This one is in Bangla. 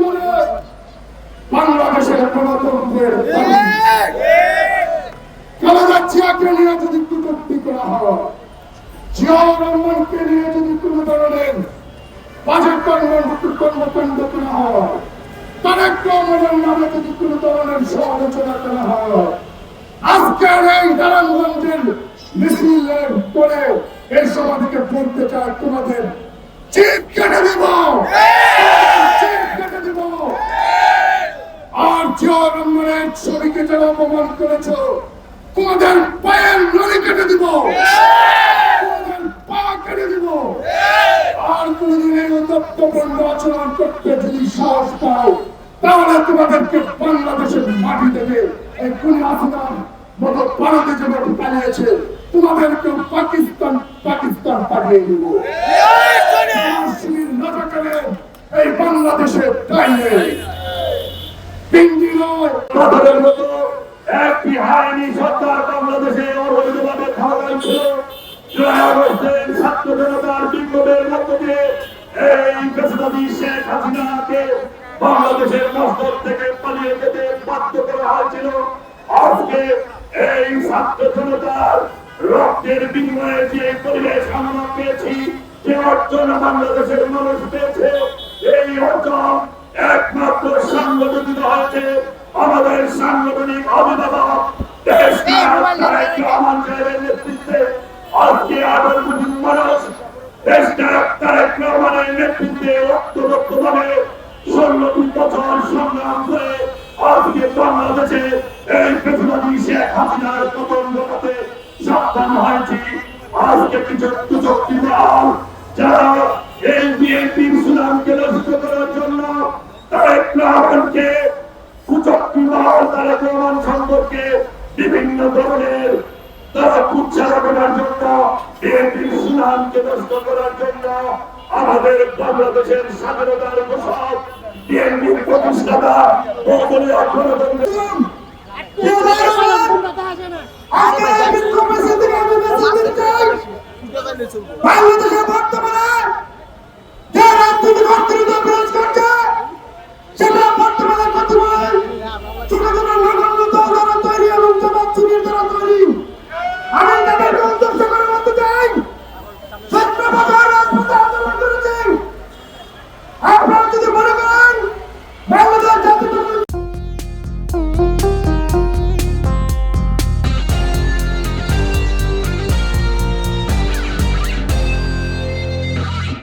মানে বাংলাদেশের গণতন্ত্রের খালেদা জিয়াকে নিয়ে যদি কটূক্তি করা হয়, জিয়াউর রহমানকে নিয়ে যদি কোন ধরনের বাজে কর্মকাণ্ড করা হয়, তারেক রহমানের নামে যদি কোন ধরনের সমালোচনা করা হয়, আজকের এই নারায়ণগঞ্জের মিছিলের পরে এই সভা থেকে বলতে চায় তোমাদের চিপ কেটে দেব, চিপ কেটে দেব। আর জিয়াউর রহমানের ছবিকে যারা অপমান করেছ, তোমাদের পায়ের নড়ি কেটে দিব, তোমাদের পা কেটে দিব। আর কোনদিন এই উদ্যোগপূর্ণ আচরণ করতে যদি সাহস পাও, তাহলে তোমাদেরকে বাংলাদেশের মাটি থেকে এই খুনি হাসিনার মতো ভারতে যেমন পালিয়েছে, তোমাদেরকে পাকিস্তান পাঠিয়ে দিব। এই বাংলাদেশে পিন্ডি নয়, পাথরের মতো একটি হাইনি সরকার বাংলাদেশে অবৈধভাবে ক্ষমতায় ছিল। জুলাই আগস্টের ছাত্র জনতার বিপ্লবের মধ্য দিয়ে এই ফ্যাসিবাদী শেখ হাসিনাকে বাংলাদেশের মস্তক থেকে পালিয়ে যেতে বাধ্য করা হয়েছিল। আজকে এই ছাত্র জনতার রক্তের বিনিময়ে যে পরিবেশ আমরা পেয়েছি, যে অর্জন বাংলাদেশের মানুষ পেয়েছে, এই অর্জন একমাত্র সংগঠিত হয়েছে আমাদের সাংগঠনিক অভিভাবক দেশ নায়ক রহমান সাহেবের নেতৃত্বে। আজকে 18 কোটি মানুষ দেশ নায়ক তারেক রহমানের নেতৃত্বে ঐক্যবদ্ধভাবে 16 বছর সংগ্রাম করে আজকে বাংলাদেশে এই ফ্যাসিবাদী শেখ হাসিনার পতন ঘটাতে সক্ষম হয়েছি। আজকে কিছু কুচক্রী দল যারা এই বিএনপির সুনামকে নষ্ট করার জন্য তারেক রহমানকে কুচক্রী দল তারেক রহমান সম্পর্কে বিভিন্ন ধরনের তারা কুচ্ছারা করার জন্য, বিএনপির সুনামকে নষ্ট করার জন্য, আমাদের বাংলাদেশের স্বাধীনতার ঘোষক বিএনপির প্রতিষ্ঠাতা বহুদলীয় গণতন্ত্র বাংলাদেশের বর্তমানে